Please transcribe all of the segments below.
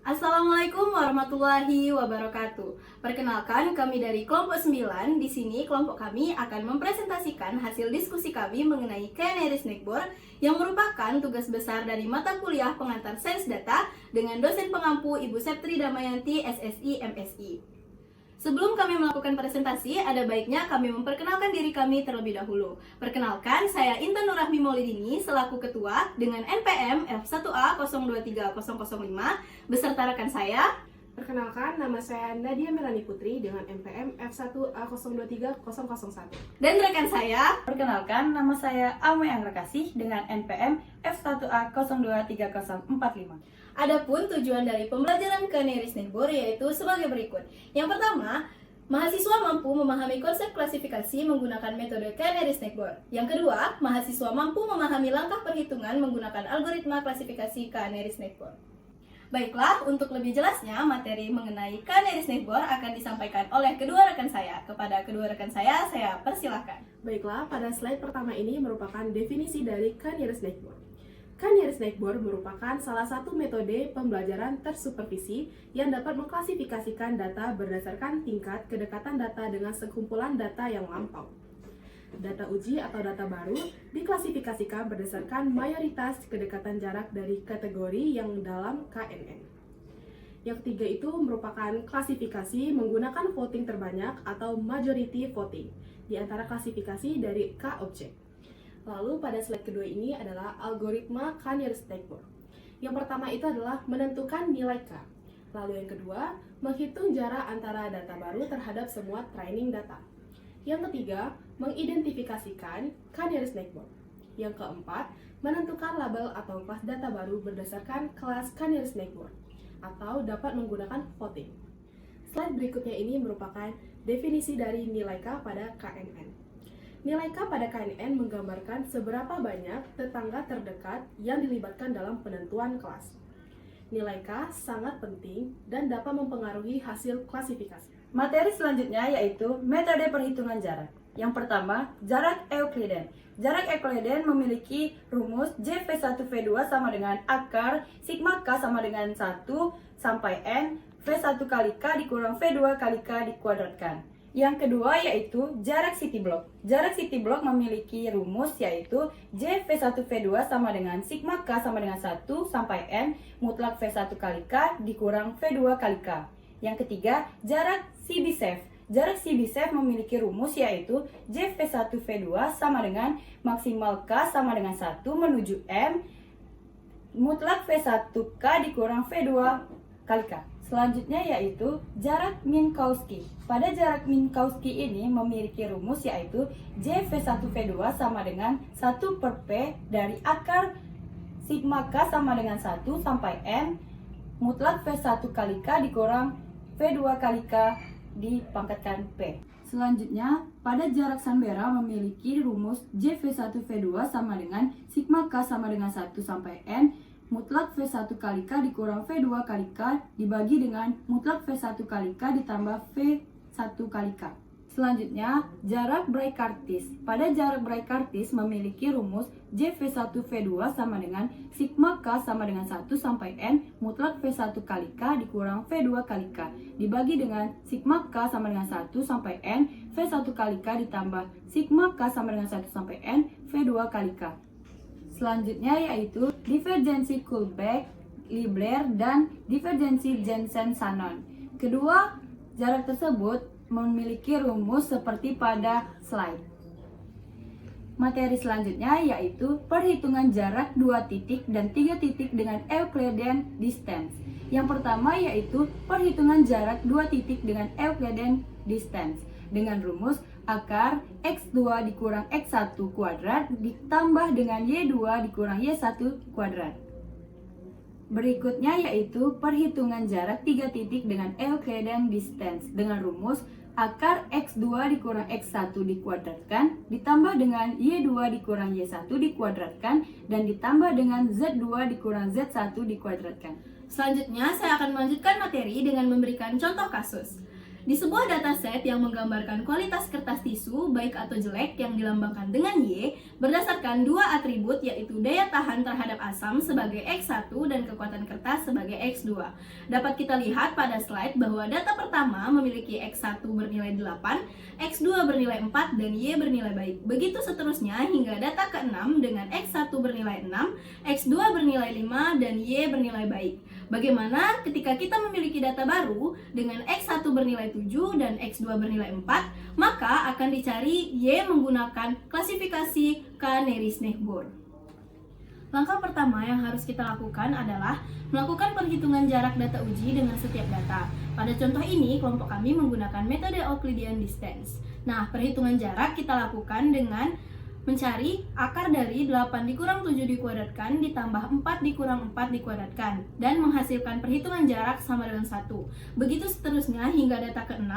Assalamualaikum warahmatullahi wabarakatuh. Perkenalkan, kami dari kelompok 9. Di sini kelompok kami akan mempresentasikan hasil diskusi kami mengenai Canary Snackboard yang merupakan tugas besar dari mata kuliah pengantar sains data dengan dosen pengampu Ibu Septri Damayanti, SSI, MSI. Sebelum kami melakukan presentasi, ada baiknya kami memperkenalkan diri kami terlebih dahulu. Perkenalkan, saya Intan Nurrahmi Maulidini selaku ketua dengan NPM F1A 023005 beserta rekan saya. Perkenalkan, nama saya Nadia Melani Putri dengan NPM F1A 023001. Dan rekan saya. Perkenalkan, nama saya Ame Angrakasih dengan NPM F1A 023045. Adapun tujuan dari pembelajaran Canary Snackboard yaitu sebagai berikut. Yang pertama, mahasiswa mampu memahami konsep klasifikasi menggunakan metode Canary Snackboard. Yang kedua, mahasiswa mampu memahami langkah perhitungan menggunakan algoritma klasifikasi Canary Snackboard. Baiklah, untuk lebih jelasnya, materi mengenai Canary Snackboard akan disampaikan oleh kedua rekan saya. Kepada kedua rekan saya persilahkan. Baiklah, pada slide pertama ini merupakan definisi dari Canary Snackboard. Canary Snackboard merupakan salah satu metode pembelajaran tersupervisi yang dapat mengklasifikasikan data berdasarkan tingkat kedekatan data dengan sekumpulan data yang lampau. Data uji atau data baru diklasifikasikan berdasarkan mayoritas kedekatan jarak dari kategori yang dalam KNN. Yang ketiga itu merupakan klasifikasi menggunakan voting terbanyak atau majority voting di antara klasifikasi dari K-objek. Lalu pada slide kedua ini adalah algoritma Canary Snackboard. Yang pertama itu adalah menentukan nilai K. Lalu yang kedua, menghitung jarak antara data baru terhadap semua training data. Yang ketiga, mengidentifikasikan Canary Snackboard. Yang keempat, menentukan label atau kelas data baru berdasarkan kelas Canary Snackboard atau dapat menggunakan voting. Slide berikutnya ini merupakan definisi dari nilai K pada KNN. Nilai K pada KNN menggambarkan seberapa banyak tetangga terdekat yang dilibatkan dalam penentuan kelas. Nilai K sangat penting dan dapat mempengaruhi hasil klasifikasi. Materi selanjutnya yaitu metode perhitungan jarak. Yang pertama, jarak Euclidean. Jarak Euclidean memiliki rumus JV1V2 sama dengan akar sigma K sama dengan 1 sampai N V1 kali K dikurang V2 kali K dikuadratkan. Yang kedua yaitu jarak city block. Jarak city block memiliki rumus yaitu JV1V2 sama dengan sigma K sama dengan 1 sampai N mutlak V1 kali K dikurang V2 kali K. Yang ketiga, jarak CB-safe. Jarak CB-safe memiliki rumus yaitu JV1V2 sama dengan maksimal K sama dengan 1 menuju M mutlak V1 K dikurang V2 kali K. Selanjutnya yaitu jarak Minkowski. Pada jarak Minkowski ini memiliki rumus yaitu JV1V2 sama dengan 1 per P dari akar sigma K sama dengan 1 sampai N mutlak V1 kali K dikurang V2 kali K dipangkatkan P. Selanjutnya, pada jarak Canberra memiliki rumus JV1V2 sama dengan sigma K sama dengan 1 sampai N mutlak V1 kali K dikurang V2 kali K dibagi dengan mutlak V1 kali K ditambah V1 kali K. Selanjutnya, jarak Braicartis. Pada jarak Braicartis memiliki rumus JV1V2 sama dengan sigma K sama dengan 1 sampai N mutlak V1 kali K dikurang V2 kali K dibagi dengan sigma K sama dengan 1 sampai N V1 kali K ditambah sigma K sama dengan 1 sampai N V2 kali K. Selanjutnya yaitu divergensi Kullback-Leibler dan divergensi Jensen-Shannon. Kedua jarak tersebut memiliki rumus seperti pada slide. Materi selanjutnya yaitu perhitungan jarak 2 titik dan 3 titik dengan Euclidean distance. Yang pertama yaitu perhitungan jarak 2 titik dengan Euclidean distance dengan rumus akar X2 dikurang X1 kuadrat ditambah dengan Y2 dikurang Y1 kuadrat. Berikutnya yaitu perhitungan jarak 3 titik dengan Euclidean distance dengan rumus akar X2 dikurang X1 dikuadratkan ditambah dengan Y2 dikurang Y1 dikuadratkan dan ditambah dengan Z2 dikurang Z1 dikuadratkan. Selanjutnya, saya akan melanjutkan materi dengan memberikan contoh kasus. Di sebuah dataset yang menggambarkan kualitas kertas tisu, baik atau jelek, yang dilambangkan dengan Y, berdasarkan dua atribut yaitu daya tahan terhadap asam sebagai X1 dan kekuatan kertas sebagai X2. Dapat kita lihat pada slide bahwa data pertama memiliki X1 bernilai 8, X2 bernilai 4, dan Y bernilai baik. Begitu seterusnya hingga data ke-6 dengan X1 bernilai 6, X2 bernilai 5, dan Y bernilai baik. Bagaimana ketika kita memiliki data baru dengan X1 bernilai 7 dan X2 bernilai 4, maka akan dicari Y menggunakan klasifikasi Canary-Snake-Board. Langkah pertama yang harus kita lakukan adalah melakukan perhitungan jarak data uji dengan setiap data. Pada contoh ini, kelompok kami menggunakan metode Euclidean Distance. Nah, perhitungan jarak kita lakukan dengan mencari akar dari 8 dikurang 7 dikuadratkan ditambah 4 dikurang 4 dikuadratkan dan menghasilkan perhitungan jarak sama dengan 1. Begitu seterusnya hingga data ke-6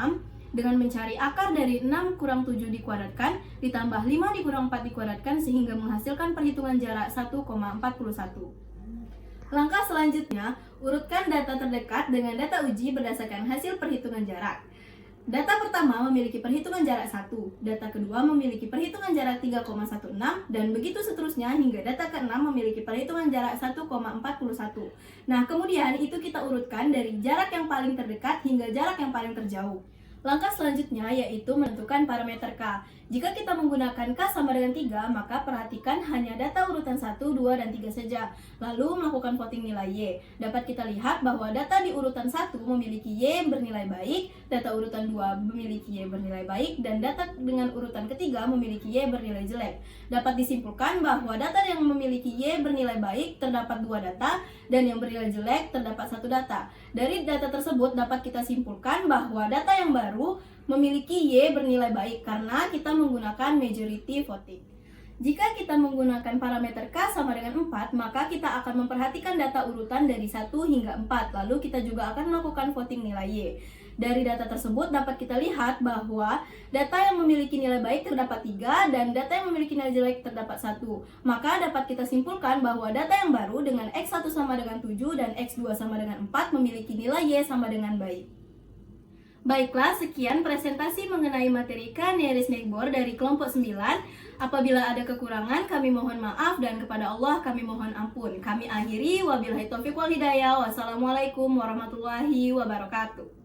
dengan mencari akar dari 6 kurang 7 dikuadratkan ditambah 5 dikurang 4 dikuadratkan sehingga menghasilkan perhitungan jarak 1,41. Langkah selanjutnya, urutkan data terdekat dengan data uji berdasarkan hasil perhitungan jarak. Data pertama memiliki perhitungan jarak 1, data kedua memiliki perhitungan jarak 3,16, dan begitu seterusnya hingga data ke-6 memiliki perhitungan jarak 1,41. Nah, kemudian itu kita urutkan dari jarak yang paling terdekat hingga jarak yang paling terjauh. Langkah selanjutnya yaitu menentukan parameter K. Jika kita menggunakan K sama dengan 3, maka perhatikan hanya data urutan 1, 2, dan 3 saja. Lalu melakukan voting nilai Y. Dapat kita lihat bahwa data di urutan 1 memiliki Y bernilai baik, data urutan 2 memiliki Y bernilai baik, dan data dengan urutan ketiga memiliki Y bernilai jelek. Dapat disimpulkan bahwa data yang memiliki Y bernilai baik terdapat 2 data, dan yang bernilai jelek terdapat 1 data. Dari data tersebut dapat kita simpulkan bahwa data yang baru memiliki Y bernilai baik karena kita menggunakan majority voting. Jika kita menggunakan parameter K sama dengan 4, maka kita akan memperhatikan data urutan dari 1 hingga 4, lalu kita juga akan melakukan voting nilai Y. Dari data tersebut dapat kita lihat bahwa data yang memiliki nilai baik terdapat 3 dan data yang memiliki nilai jelek terdapat 1. Maka dapat kita simpulkan bahwa data yang baru dengan X1 sama dengan 7 dan X2 sama dengan 4 memiliki nilai Y sama dengan baik. Baiklah, sekian presentasi mengenai materi Canary-Snake-Board dari kelompok 9. Apabila ada kekurangan, kami mohon maaf dan kepada Allah kami mohon ampun. Kami akhiri, wabillahi taufiq wal hidayah. Wassalamualaikum warahmatullahi wabarakatuh.